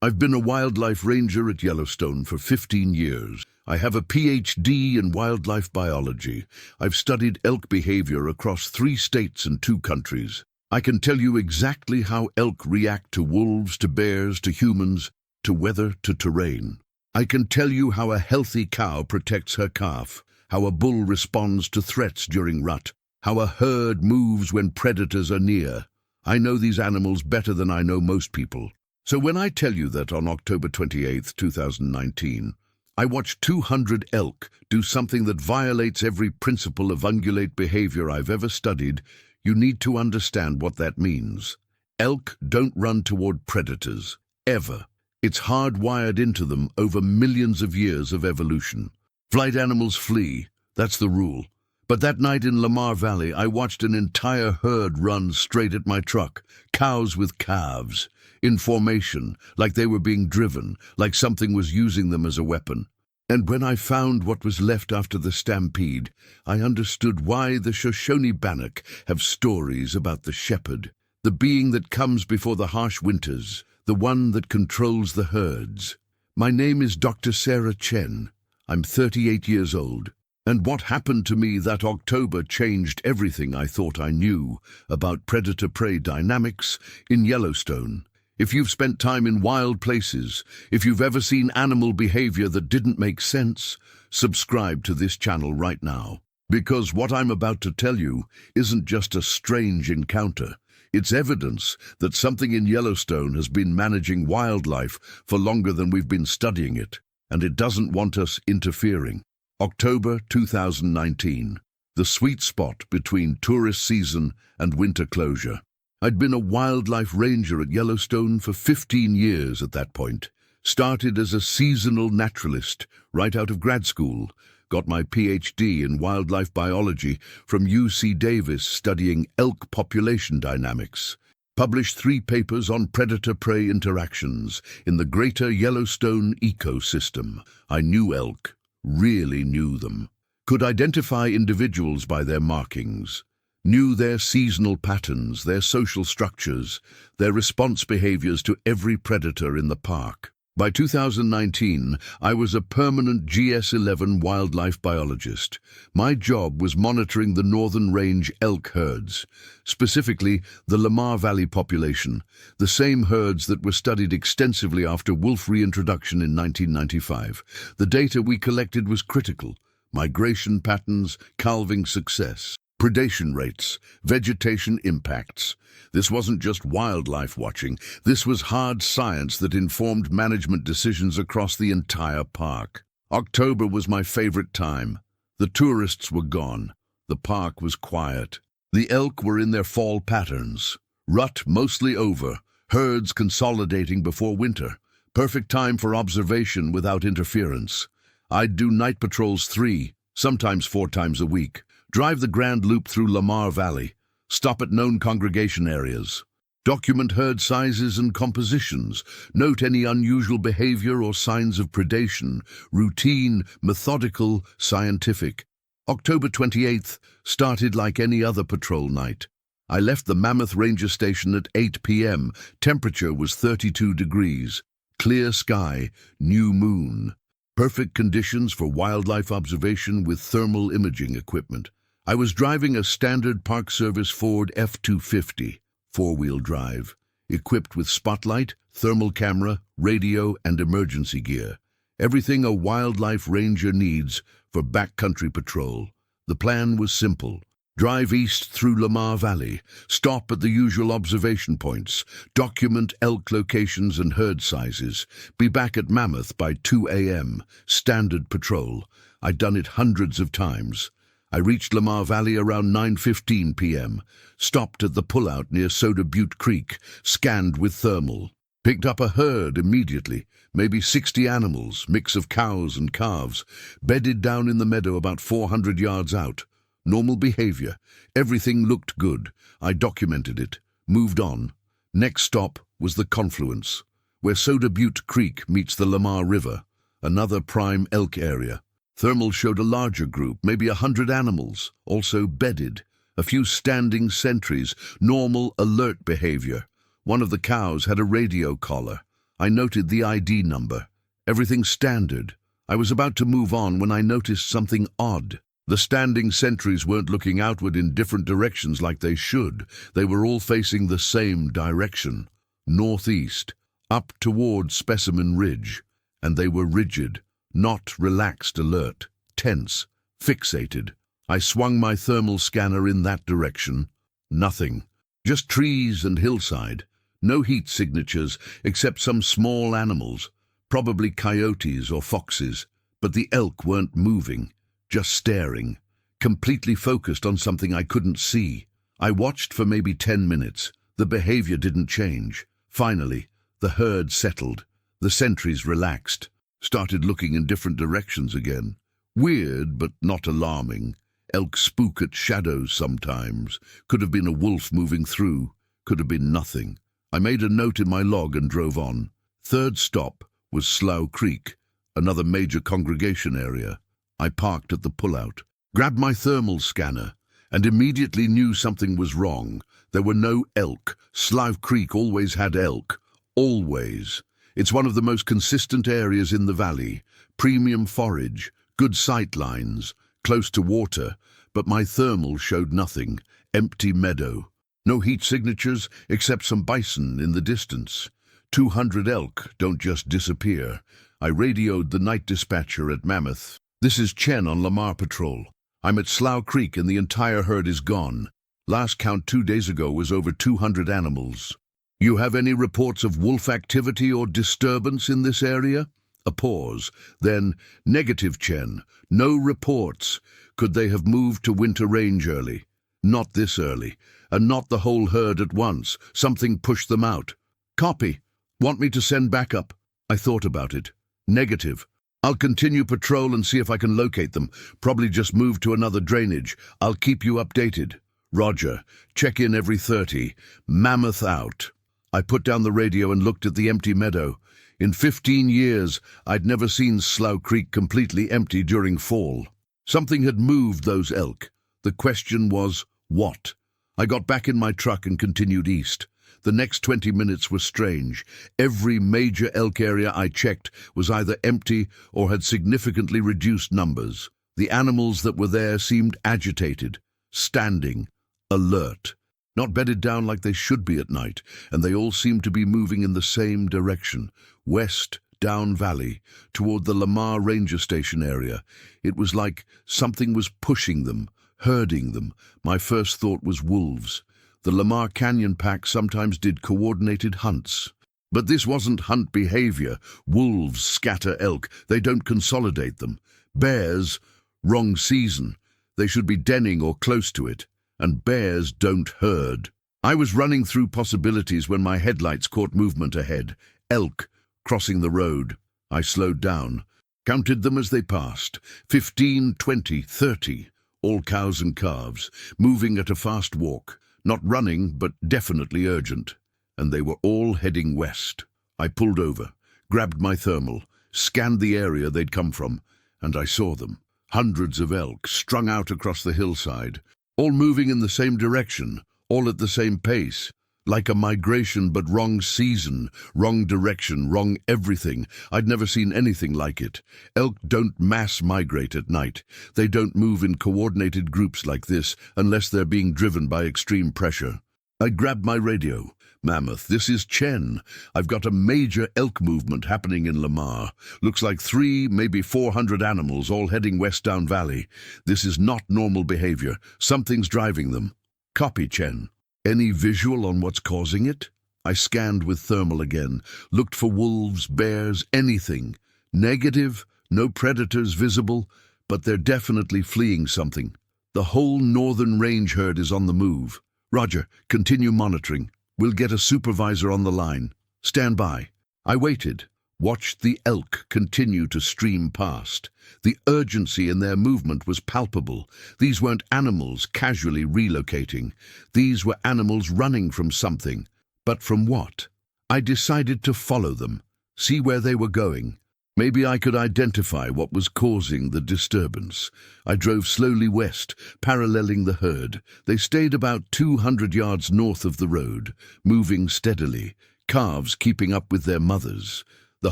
I've been a wildlife ranger at Yellowstone for 15 years. I have a PhD in wildlife biology. I've studied elk behavior across 3 states and 2 countries. I can tell you exactly how elk react to wolves, to bears, to humans, to weather, to terrain. I can tell you how a healthy cow protects her calf, how a bull responds to threats during rut, how a herd moves when predators are near. I know these animals better than I know most people. So when I tell you that on October 28, 2019, I watched 200 elk do something that violates every principle of ungulate behavior I've ever studied, you need to understand what that means. Elk don't run toward predators, ever. It's hardwired into them over millions of years of evolution. Flight animals flee, that's the rule. But that night in Lamar Valley, I watched an entire herd run straight at my truck, cows with calves, in formation, like they were being driven, like something was using them as a weapon. And when I found what was left after the stampede, I understood why the Shoshone-Bannock have stories about the shepherd, the being that comes before the harsh winters, the one that controls the herds. My name is Dr. Sarah Chen. I'm 38 years old. And what happened to me that October changed everything I thought I knew about predator-prey dynamics in Yellowstone. If you've spent time in wild places, if you've ever seen animal behavior that didn't make sense, subscribe to this channel right now. Because what I'm about to tell you isn't just a strange encounter. It's evidence that something in Yellowstone has been managing wildlife for longer than we've been studying it, and it doesn't want us interfering. October 2019, the sweet spot between tourist season and winter closure. I'd been a wildlife ranger at Yellowstone for 15 years at that point. Started as a seasonal naturalist right out of grad school. Got my PhD in wildlife biology from UC Davis studying elk population dynamics. Published 3 papers on predator-prey interactions in the greater Yellowstone ecosystem. I knew elk. Really knew them. Could identify individuals by their markings. Knew their seasonal patterns, their social structures, their response behaviors to every predator in the park. By 2019, I was a permanent GS-11 wildlife biologist. My job was monitoring the Northern Range elk herds, specifically the Lamar Valley population, the same herds that were studied extensively after wolf reintroduction in 1995. The data we collected was critical: migration patterns, calving success, predation rates, vegetation impacts. This wasn't just wildlife watching. This was hard science that informed management decisions across the entire park. October was my favorite time. The tourists were gone. The park was quiet. The elk were in their fall patterns. Rut mostly over. Herds consolidating before winter. Perfect time for observation without interference. I'd do night patrols 3, sometimes 4 times a week. Drive the Grand Loop through Lamar Valley. Stop at known congregation areas. Document herd sizes and compositions. Note any unusual behavior or signs of predation. Routine, methodical, scientific. October 28th started like any other patrol night. I left the Mammoth Ranger Station at 8 p.m. Temperature was 32 degrees. Clear sky, new moon. Perfect conditions for wildlife observation with thermal imaging equipment. I was driving a standard Park Service Ford F-250, 4-wheel drive, equipped with spotlight, thermal camera, radio, and emergency gear. Everything a wildlife ranger needs for backcountry patrol. The plan was simple. Drive east through Lamar Valley, stop at the usual observation points, document elk locations and herd sizes, be back at Mammoth by 2 a.m., standard patrol. I'd done it hundreds of times. I reached Lamar Valley around 9:15 p.m., stopped at the pullout near Soda Butte Creek, scanned with thermal. Picked up a herd immediately, maybe 60 animals, mix of cows and calves, bedded down in the meadow about 400 yards out. Normal behavior. Everything looked good. I documented it. Moved on. Next stop was the confluence, where Soda Butte Creek meets the Lamar River, another prime elk area. Thermal showed a larger group, maybe 100 animals, also bedded. A few standing sentries, normal alert behavior. One of the cows had a radio collar. I noted the ID number. Everything standard. I was about to move on when I noticed something odd. The standing sentries weren't looking outward in different directions like they should. They were all facing the same direction, northeast, up toward Specimen Ridge. And they were rigid, not relaxed alert, tense, fixated. I swung my thermal scanner in that direction. Nothing. Just trees and hillside. No heat signatures except some small animals, probably coyotes or foxes. But the elk weren't moving, just staring, completely focused on something I couldn't see. I watched for maybe 10 minutes. The behavior didn't change. Finally, the herd settled. The sentries relaxed, started looking in different directions again. Weird, but not alarming. Elk spook at shadows sometimes. Could have been a wolf moving through. Could have been nothing. I made a note in my log and drove on. Third stop was Slough Creek, another major congregation area. I parked at the pullout, grabbed my thermal scanner, and immediately knew something was wrong. There were no elk. Slough Creek always had elk. Always. It's one of the most consistent areas in the valley. Premium forage, good sight lines, close to water, but my thermal showed nothing. Empty meadow. No heat signatures except some bison in the distance. 200 elk don't just disappear. I radioed the night dispatcher at Mammoth. This is Chen on Lamar Patrol. I'm at Slough Creek and the entire herd is gone. Last count 2 days ago was over 200 animals. You have any reports of wolf activity or disturbance in this area? A pause. Then, negative, Chen. No reports. Could they have moved to winter range early? Not this early. And not the whole herd at once. Something pushed them out. Copy. Want me to send backup? I thought about it. Negative. I'll continue patrol and see if I can locate them. Probably just move to another drainage. I'll keep you updated. Roger. Check in every 30. Mammoth out. I put down the radio and looked at the empty meadow. In 15 years, I'd never seen Slough Creek completely empty during fall. Something had moved those elk. The question was, what? I got back in my truck and continued east. The next 20 minutes were strange. Every major elk area I checked was either empty or had significantly reduced numbers. The animals that were there seemed agitated, standing, alert, not bedded down like they should be at night, and they all seemed to be moving in the same direction, west, down valley, toward the Lamar Ranger Station area. It was like something was pushing them, herding them. My first thought was wolves. The Lamar Canyon Pack sometimes did coordinated hunts. But this wasn't hunt behavior. Wolves scatter elk. They don't consolidate them. Bears, wrong season. They should be denning or close to it. And bears don't herd. I was running through possibilities when my headlights caught movement ahead. Elk, crossing the road. I slowed down, counted them as they passed. 15, 20, 30. All cows and calves, moving at a fast walk. Not running, but definitely urgent. And they were all heading west. I pulled over, grabbed my thermal, scanned the area they'd come from, and I saw them. Hundreds of elk strung out across the hillside, all moving in the same direction, all at the same pace. Like a migration, but wrong season, wrong direction, wrong everything. I'd never seen anything like it. Elk don't mass migrate at night. They don't move in coordinated groups like this unless they're being driven by extreme pressure. I grabbed my radio. Mammoth, this is Chen. I've got a major elk movement happening in Lamar. Looks like 3, maybe 400 animals all heading west down valley. This is not normal behavior. Something's driving them. Copy, Chen. Any visual on what's causing it? I scanned with thermal again, looked for wolves, bears, anything. Negative, no predators visible, but they're definitely fleeing something. The whole northern range herd is on the move. Roger, continue monitoring. We'll get a supervisor on the line. Stand by. I waited, watched the elk continue to stream past. The urgency in their movement was palpable. These weren't animals casually relocating. These were animals running from something. But from what? I decided to follow them, see where they were going. Maybe I could identify what was causing the disturbance. I drove slowly west, paralleling the herd. They stayed about 200 yards north of the road, moving steadily, calves keeping up with their mothers, the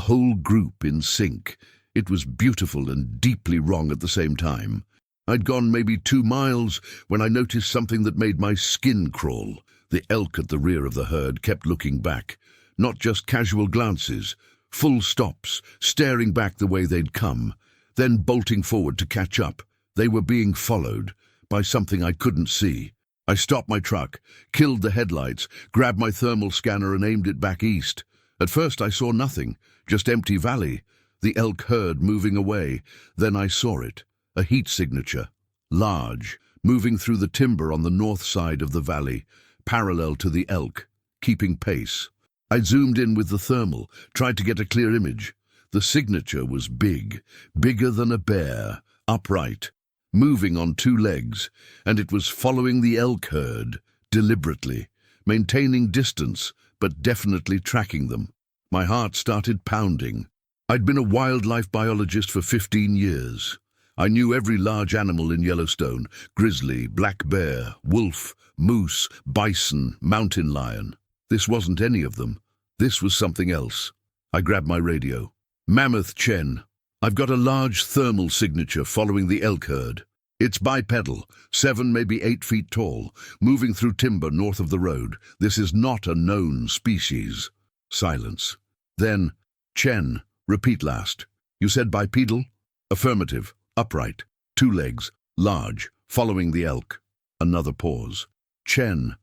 whole group in sync. It was beautiful and deeply wrong at the same time. I'd gone maybe 2 miles when I noticed something that made my skin crawl. The elk at the rear of the herd kept looking back, not just casual glances, full stops, staring back the way they'd come, then bolting forward to catch up. They were being followed by something I couldn't see. I stopped my truck, killed the headlights, grabbed my thermal scanner and aimed it back east. At first I saw nothing, just empty valley, the elk herd moving away. Then I saw it, a heat signature, large, moving through the timber on the north side of the valley, parallel to the elk, keeping pace. I zoomed in with the thermal, tried to get a clear image. The signature was big, bigger than a bear, upright, moving on 2 legs, and it was following the elk herd, deliberately, maintaining distance, but definitely tracking them. My heart started pounding. I'd been a wildlife biologist for 15 years. I knew every large animal in Yellowstone: grizzly, black bear, wolf, moose, bison, mountain lion. This wasn't any of them. This was something else. I grabbed my radio. Mammoth Chen. I've got a large thermal signature following the elk herd. It's bipedal, 7, maybe 8 feet tall, moving through timber north of the road. This is not a known species. Silence. Then, Chen, repeat last. You said bipedal? Affirmative. Upright. 2 legs. Large. Following the elk. Another pause. Chen,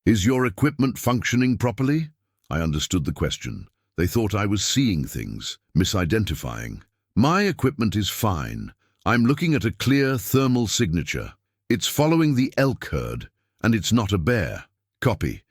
is your equipment functioning properly? I understood the question. They thought I was seeing things, misidentifying. My equipment is fine. I'm looking at a clear thermal signature. It's following the elk herd, and it's not a bear. Copy.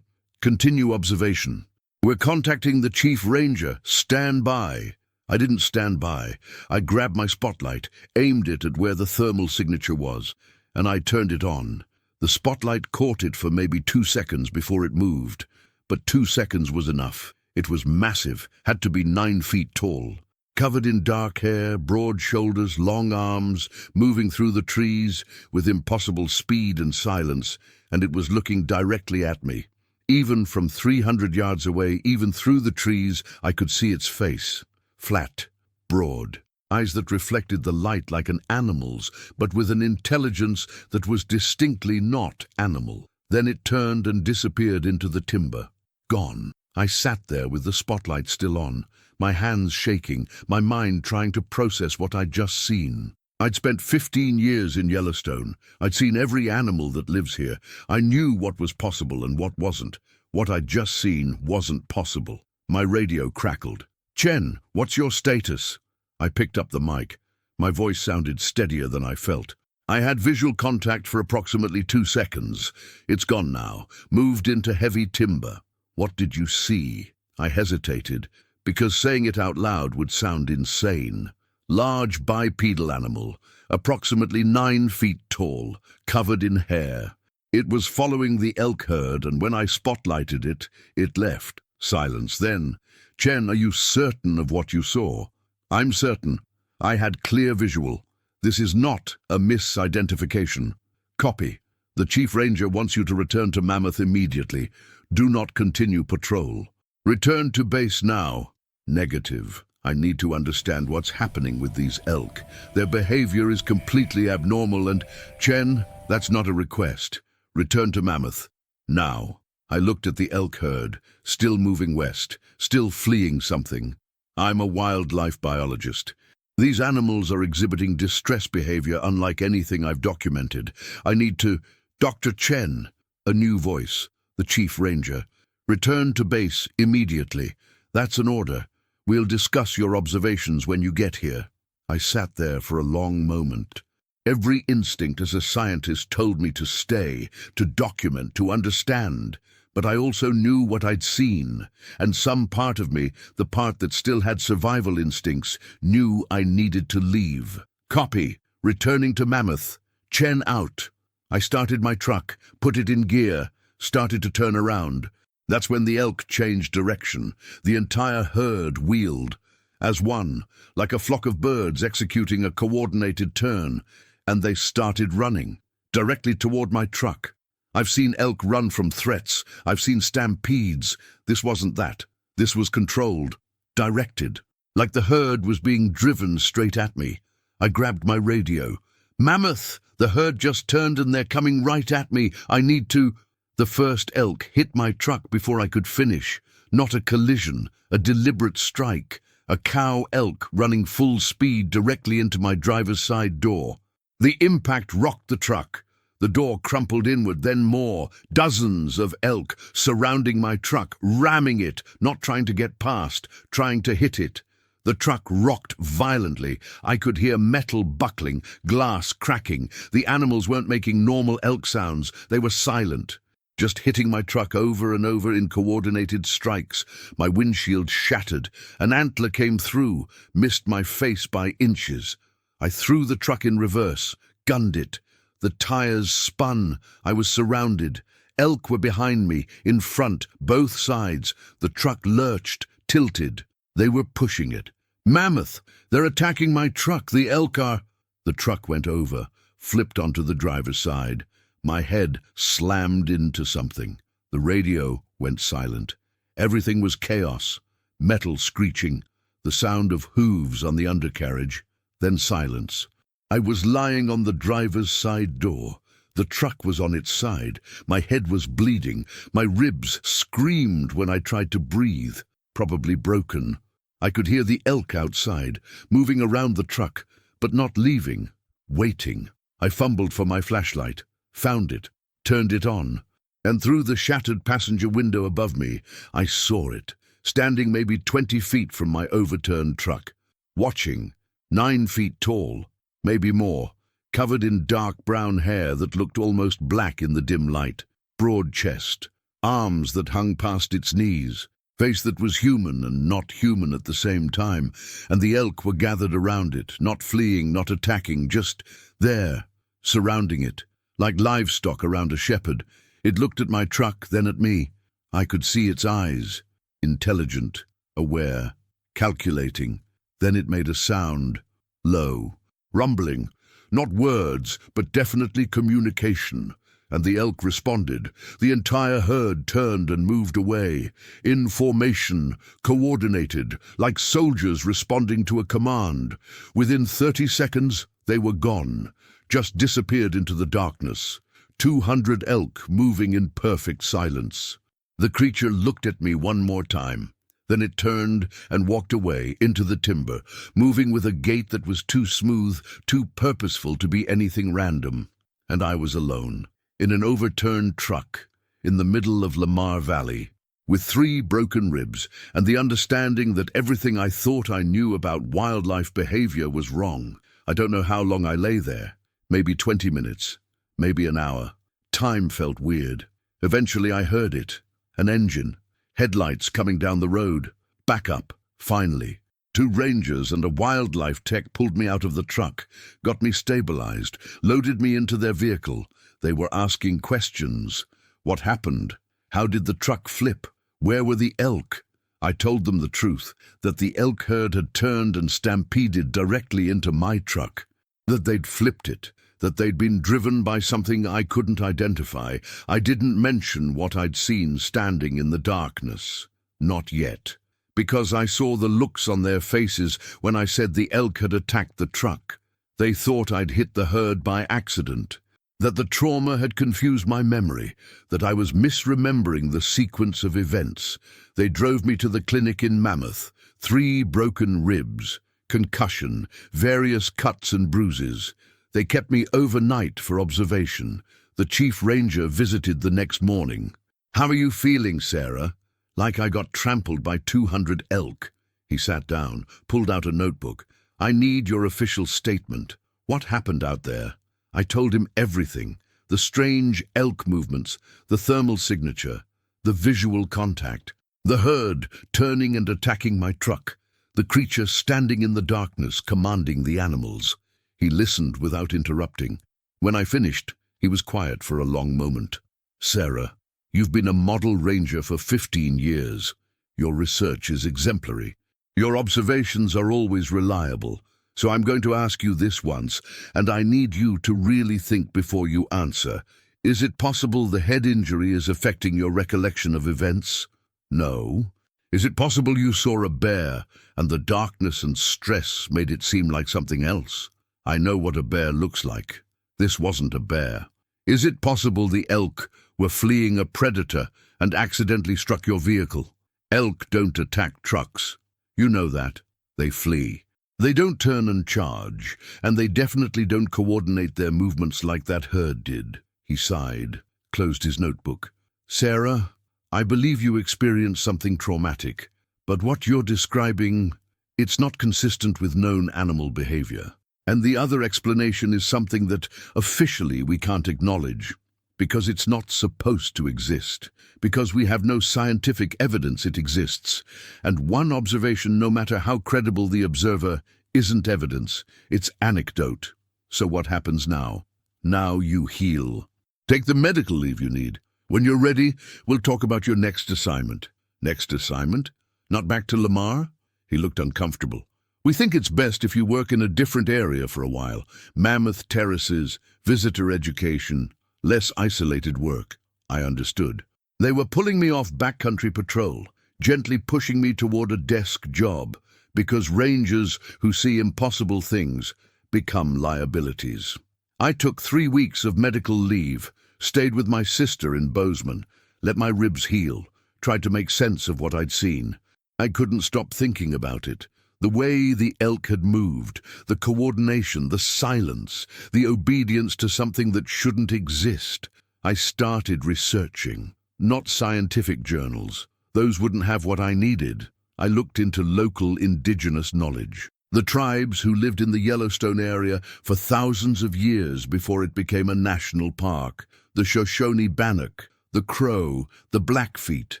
Continue observation. We're contacting the chief ranger. Stand by. I didn't stand by. I grabbed my spotlight, aimed it at where the thermal signature was, and I turned it on. The spotlight caught it for maybe 2 seconds before it moved, but 2 seconds was enough. It was massive, had to be 9 feet tall. Covered in dark hair, broad shoulders, long arms, moving through the trees with impossible speed and silence, and it was looking directly at me. Even from 300 yards away, even through the trees, I could see its face. Flat, broad, eyes that reflected the light like an animal's, but with an intelligence that was distinctly not animal. Then it turned and disappeared into the timber. Gone. I sat there with the spotlight still on, my hands shaking, my mind trying to process what I'd just seen. I'd spent 15 years in Yellowstone. I'd seen every animal that lives here. I knew what was possible and what wasn't. What I'd just seen wasn't possible. My radio crackled. Chen, what's your status? I picked up the mic. My voice sounded steadier than I felt. I had visual contact for approximately 2 seconds. It's gone now, moved into heavy timber. What did you see? I hesitated, because saying it out loud would sound insane. Large bipedal animal, approximately 9 feet tall, covered in hair. It was following the elk herd, and when I spotlighted it, it left. Silence. Then, Chen, are you certain of what you saw? I'm certain. I had clear visual. This is not a misidentification. Copy. The chief ranger wants you to return to Mammoth immediately. Do not continue patrol. Return to base now. Negative. I need to understand what's happening with these elk. Their behavior is completely abnormal and, Chen, that's not a request. Return to Mammoth. Now. I looked at the elk herd, still moving west, still fleeing something. I'm a wildlife biologist. These animals are exhibiting distress behavior unlike anything I've documented. I need to... Dr. Chen, a new voice, the chief ranger. Return to base immediately. That's an order. We'll discuss your observations when you get here. I sat there for a long moment. Every instinct as a scientist told me to stay, to document, to understand. But I also knew what I'd seen, and some part of me, the part that still had survival instincts, knew I needed to leave. Copy. Returning to Mammoth. Chen out. I started my truck, put it in gear, started to turn around. That's when the elk changed direction. The entire herd wheeled, as one, like a flock of birds executing a coordinated turn, and they started running, directly toward my truck. I've seen elk run from threats. I've seen stampedes. This wasn't that. This was controlled, directed, like the herd was being driven straight at me. I grabbed my radio. "Mammoth! The herd just turned and they're coming right at me. I need to—" The first elk hit my truck before I could finish. Not a collision, a deliberate strike. A cow elk running full speed directly into my driver's side door. The impact rocked the truck. The door crumpled inward, then more. Dozens of elk surrounding my truck, ramming it, not trying to get past, trying to hit it. The truck rocked violently. I could hear metal buckling, glass cracking. The animals weren't making normal elk sounds. They were silent, just hitting my truck over and over in coordinated strikes. My windshield shattered. An antler came through, missed my face by inches. I threw the truck in reverse, gunned it. The tires spun. I was surrounded. Elk were behind me, in front, both sides. The truck lurched, tilted. They were pushing it. "Mammoth! They're attacking my truck. The elk are—" The truck went over, flipped onto the driver's side. My head slammed into something. The radio went silent. Everything was chaos. Metal screeching. The sound of hooves on the undercarriage. Then silence. I was lying on the driver's side door. The truck was on its side. My head was bleeding. My ribs screamed when I tried to breathe. Probably broken. I could hear the elk outside, moving around the truck, but not leaving, waiting. I fumbled for my flashlight, found it, turned it on, and through the shattered passenger window above me, I saw it, standing maybe 20 feet from my overturned truck, watching, 9 feet tall, maybe more, covered in dark brown hair that looked almost black in the dim light, broad chest, arms that hung past its knees, face that was human and not human at the same time, and the elk were gathered around it, not fleeing, not attacking, just there, surrounding it, like livestock around a shepherd. It looked at my truck, then at me. I could see its eyes, intelligent, aware, calculating. Then it made a sound, low, rumbling, not words, but definitely communication. And the elk responded. The entire herd turned and moved away, in formation, coordinated, like soldiers responding to a command. Within 30 seconds, they were gone, just disappeared into the darkness. 200 elk moving in perfect silence. The creature looked at me one more time. Then it turned and walked away into the timber, moving with a gait that was too smooth, too purposeful to be anything random. And I was alone. In an overturned truck, in the middle of Lamar Valley, with 3 broken ribs and the understanding that everything I thought I knew about wildlife behavior was wrong. I don't know how long I lay there, maybe 20 minutes, maybe an hour. Time felt weird. Eventually I heard it, an engine, headlights coming down the road, backup, finally. 2 rangers and a wildlife tech pulled me out of the truck, got me stabilized, loaded me into their vehicle. They were asking questions. What happened? How did the truck flip? Where were the elk? I told them the truth, that the elk herd had turned and stampeded directly into my truck, that they'd flipped it, that they'd been driven by something I couldn't identify. I didn't mention what I'd seen standing in the darkness. Not yet. Because I saw the looks on their faces when I said the elk had attacked the truck. They thought I'd hit the herd by accident. That the trauma had confused my memory, that I was misremembering the sequence of events. They drove me to the clinic in Mammoth, 3 broken ribs, concussion, various cuts and bruises. They kept me overnight for observation. The chief ranger visited the next morning. "How are you feeling, Sarah?" "Like I got trampled by 200 elk." He sat down, pulled out a notebook. "I need your official statement. What happened out there?" I told him everything, the strange elk movements, the thermal signature, the visual contact, the herd turning and attacking my truck, the creature standing in the darkness commanding the animals. He listened without interrupting. When I finished, he was quiet for a long moment. "Sarah, you've been a model ranger for 15 years. Your research is exemplary. Your observations are always reliable. So I'm going to ask you this once, and I need you to really think before you answer. Is it possible the head injury is affecting your recollection of events? No. Is it possible you saw a bear and the darkness and stress made it seem like something else? I know what a bear looks like. This wasn't a bear. Is it possible the elk were fleeing a predator and accidentally struck your vehicle? Elk don't attack trucks. You know that. They flee. They don't turn and charge, and they definitely don't coordinate their movements like that herd did. He sighed, closed his notebook. Sarah, I believe you experienced something traumatic, but what you're describing, it's not consistent with known animal behavior. And the other explanation is something that officially we can't acknowledge, because it's not supposed to exist, because we have no scientific evidence it exists, and one observation, no matter how credible the observer, isn't evidence, it's anecdote. So what happens now? Now you heal. Take the medical leave you need. When you're ready, we'll talk about your next assignment. Next assignment? Not back to Lamar? He looked uncomfortable. We think it's best if you work in a different area for a while. Mammoth terraces, visitor education, less isolated work. I understood. They were pulling me off backcountry patrol, gently pushing me toward a desk job, because rangers who see impossible things become liabilities. I took 3 weeks of medical leave, stayed with my sister in Bozeman, let my ribs heal, tried to make sense of what I'd seen. I couldn't stop thinking about it. The way the elk had moved, the coordination, the silence, the obedience to something that shouldn't exist. I started researching. Not scientific journals. Those wouldn't have what I needed. I looked into local indigenous knowledge. The tribes who lived in the Yellowstone area for thousands of years before it became a national park. The Shoshone-Bannock, the Crow, the Blackfeet.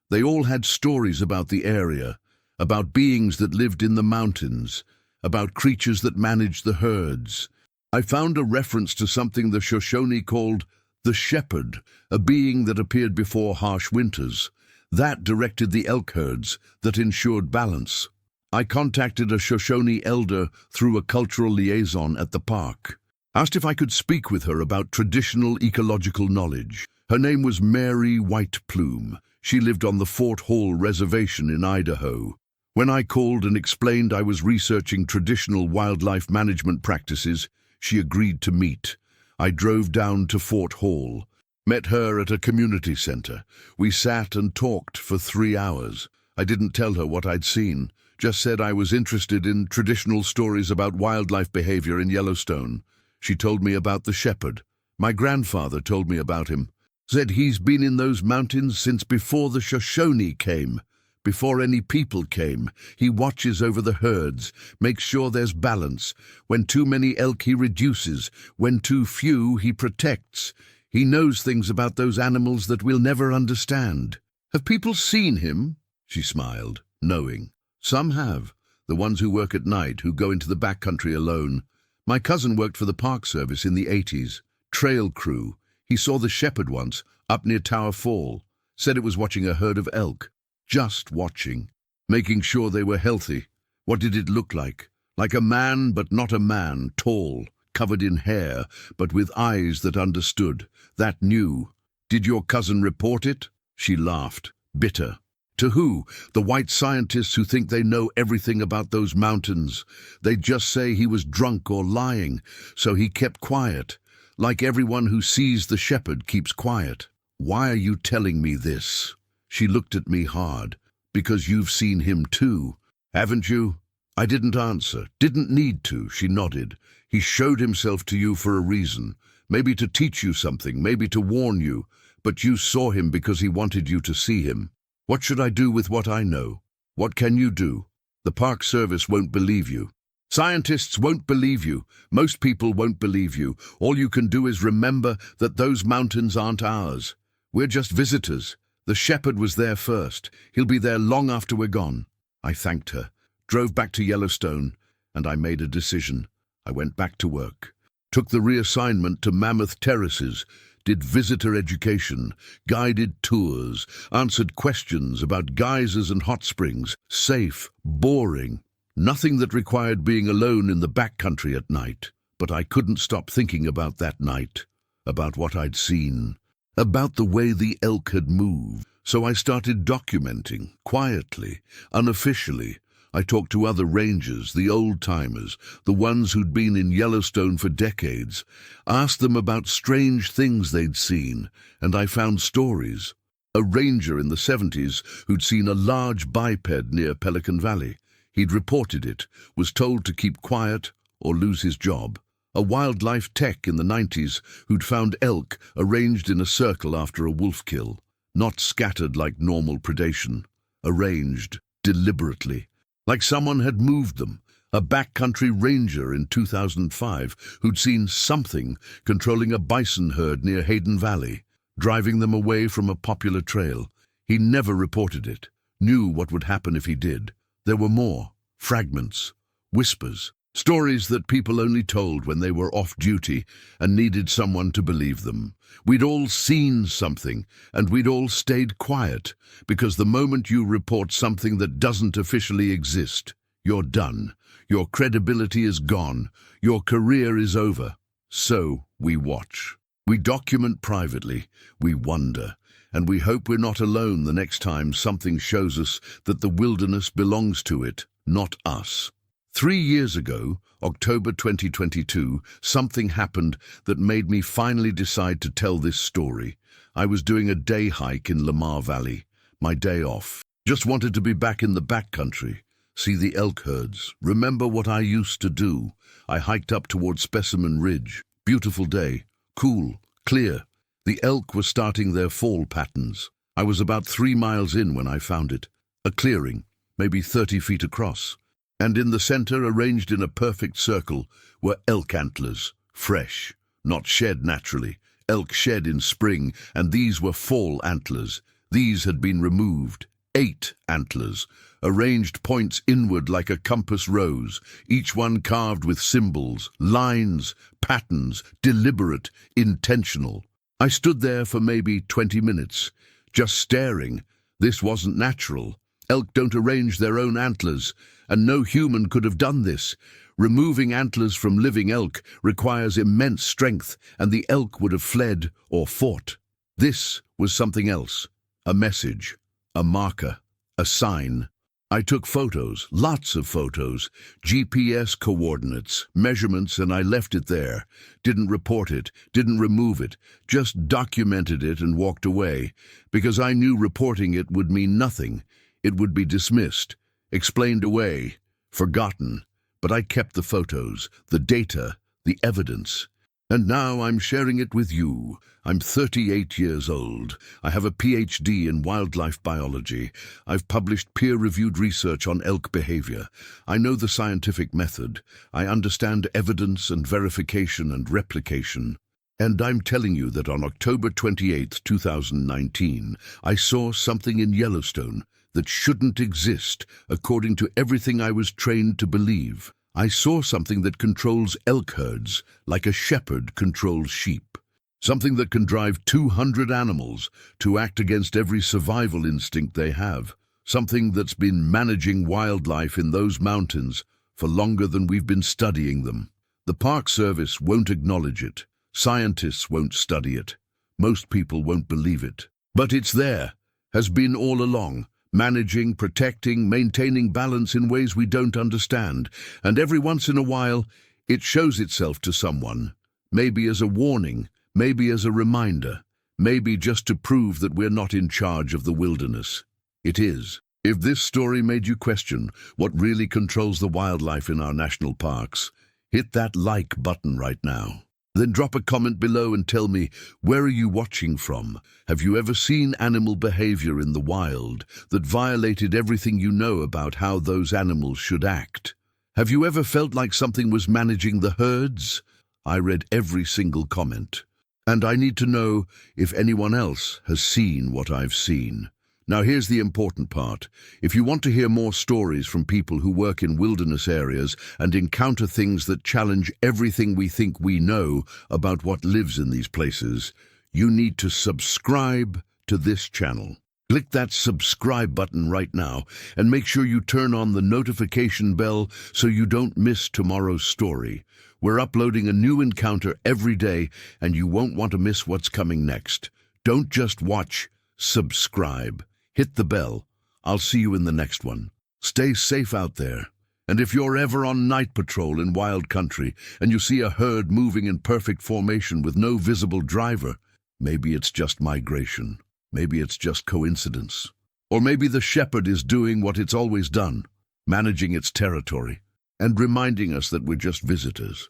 They all had stories about the area, about beings that lived in the mountains, about creatures that managed the herds. I found a reference to something the Shoshone called the shepherd, a being that appeared before harsh winters. That directed the elk herds, that ensured balance. I contacted a Shoshone elder through a cultural liaison at the park. Asked if I could speak with her about traditional ecological knowledge. Her name was Mary Whiteplume. She lived on the Fort Hall Reservation in Idaho. When I called and explained I was researching traditional wildlife management practices, she agreed to meet. I drove down to Fort Hall, met her at a community center. We sat and talked for 3 hours. I didn't tell her what I'd seen, just said I was interested in traditional stories about wildlife behavior in Yellowstone. She told me about the shepherd. My grandfather told me about him. Said he's been in those mountains since before the Shoshone came. Before any people came, he watches over the herds, makes sure there's balance. When too many elk, he reduces. When too few, he protects. He knows things about those animals that we'll never understand. Have people seen him? She smiled, knowing. Some have. The ones who work at night, who go into the backcountry alone. My cousin worked for the Park Service in the 80s. Trail crew. He saw the shepherd once, up near Tower Fall. Said it was watching a herd of elk. Just watching. Making sure they were healthy. What did it look like? Like a man, but not a man. Tall, covered in hair, but with eyes that understood, that knew. Did your cousin report it? She laughed, bitter. To who? The white scientists who think they know everything about those mountains. They just say he was drunk or lying, so he kept quiet. Like everyone who sees the shepherd keeps quiet. Why are you telling me this? She looked at me hard. Because you've seen him too, haven't you? I didn't answer, didn't need to. She nodded. He showed himself to you for a reason. Maybe to teach you something, maybe to warn you. But you saw him because he wanted you to see him. What should I do with what I know? What can you do? The Park Service won't believe you. Scientists won't believe you. Most people won't believe you. All you can do is remember that those mountains aren't ours. We're just visitors. The shepherd was there first. He'll be there long after we're gone. I thanked her, drove back to Yellowstone, and I made a decision. I went back to work. Took the reassignment to Mammoth Terraces, did visitor education, guided tours, answered questions about geysers and hot springs. Safe, boring. Nothing that required being alone in the backcountry at night. But I couldn't stop thinking about that night. about what I'd seen, about the way the elk had moved. So I started documenting, quietly, unofficially. I talked to other rangers, the old-timers, the ones who'd been in Yellowstone for decades, asked them about strange things they'd seen, and I found stories. A ranger in the 70s who'd seen a large biped near Pelican Valley. He'd reported it, was told to keep quiet or lose his job. A wildlife tech in the 90s who'd found elk arranged in a circle after a wolf kill, not scattered like normal predation, arranged deliberately, like someone had moved them. A backcountry ranger in 2005 who'd seen something controlling a bison herd near Hayden Valley, driving them away from a popular trail. He never reported it, knew what would happen if he did. There were more, fragments, whispers, stories that people only told when they were off duty and needed someone to believe them. We'd all seen something, and we'd all stayed quiet, because the moment you report something that doesn't officially exist, you're done. Your credibility is gone. Your career is over. So we watch. We document privately. We wonder. And we hope we're not alone the next time something shows us that the wilderness belongs to it, not us. 3 years ago, October 2022, something happened that made me finally decide to tell this story. I was doing a day hike in Lamar Valley, my day off. Just wanted to be back in the backcountry, see the elk herds, remember what I used to do. I hiked up towards Specimen Ridge. Beautiful day, cool, clear. The elk were starting their fall patterns. I was about 3 miles in when I found it. A clearing, maybe 30 feet across. And in the center, arranged in a perfect circle, were elk antlers, fresh, not shed naturally. Elk shed in spring, and these were fall antlers. These had been removed. 8 antlers, arranged points inward like a compass rose, each one carved with symbols, lines, patterns, deliberate, intentional. I stood there for maybe 20 minutes, just staring. This wasn't natural. Elk don't arrange their own antlers, and no human could have done this. Removing antlers from living elk requires immense strength, and the elk would have fled or fought. This was something else, a message, a marker, a sign. I took photos, lots of photos, GPS coordinates, measurements, and I left it there. Didn't report it, didn't remove it, just documented it and walked away, because I knew reporting it would mean nothing. It would be dismissed, explained away, forgotten. But I kept the photos, the data, the evidence. And now I'm sharing it with you. I'm 38 years old. I have a PhD in wildlife biology. I've published peer-reviewed research on elk behavior. I know the scientific method. I understand evidence and verification and replication. And I'm telling you that on October 28, 2019, I saw something in Yellowstone that shouldn't exist according to everything I was trained to believe. I saw something that controls elk herds like a shepherd controls sheep. Something that can drive 200 animals to act against every survival instinct they have. Something that's been managing wildlife in those mountains for longer than we've been studying them. The Park Service won't acknowledge it. Scientists won't study it. Most people won't believe it. But it's there, has been all along. Managing, protecting, maintaining balance in ways we don't understand. And every once in a while, it shows itself to someone. Maybe as a warning, maybe as a reminder, maybe just to prove that we're not in charge of the wilderness. It is. If this story made you question what really controls the wildlife in our national parks, hit that like button right now. Then drop a comment below and tell me, where are you watching from? Have you ever seen animal behavior in the wild that violated everything you know about how those animals should act? Have you ever felt like something was managing the herds? I read every single comment. And I need to know if anyone else has seen what I've seen. Now here's the important part. If you want to hear more stories from people who work in wilderness areas and encounter things that challenge everything we think we know about what lives in these places, you need to subscribe to this channel. Click that subscribe button right now and make sure you turn on the notification bell so you don't miss tomorrow's story. We're uploading a new encounter every day, and you won't want to miss what's coming next. Don't just watch, subscribe. Hit the bell. I'll see you in the next one. Stay safe out there. And if you're ever on night patrol in wild country and you see a herd moving in perfect formation with no visible driver, maybe it's just migration. Maybe it's just coincidence. Or maybe the shepherd is doing what it's always done, managing its territory and reminding us that we're just visitors.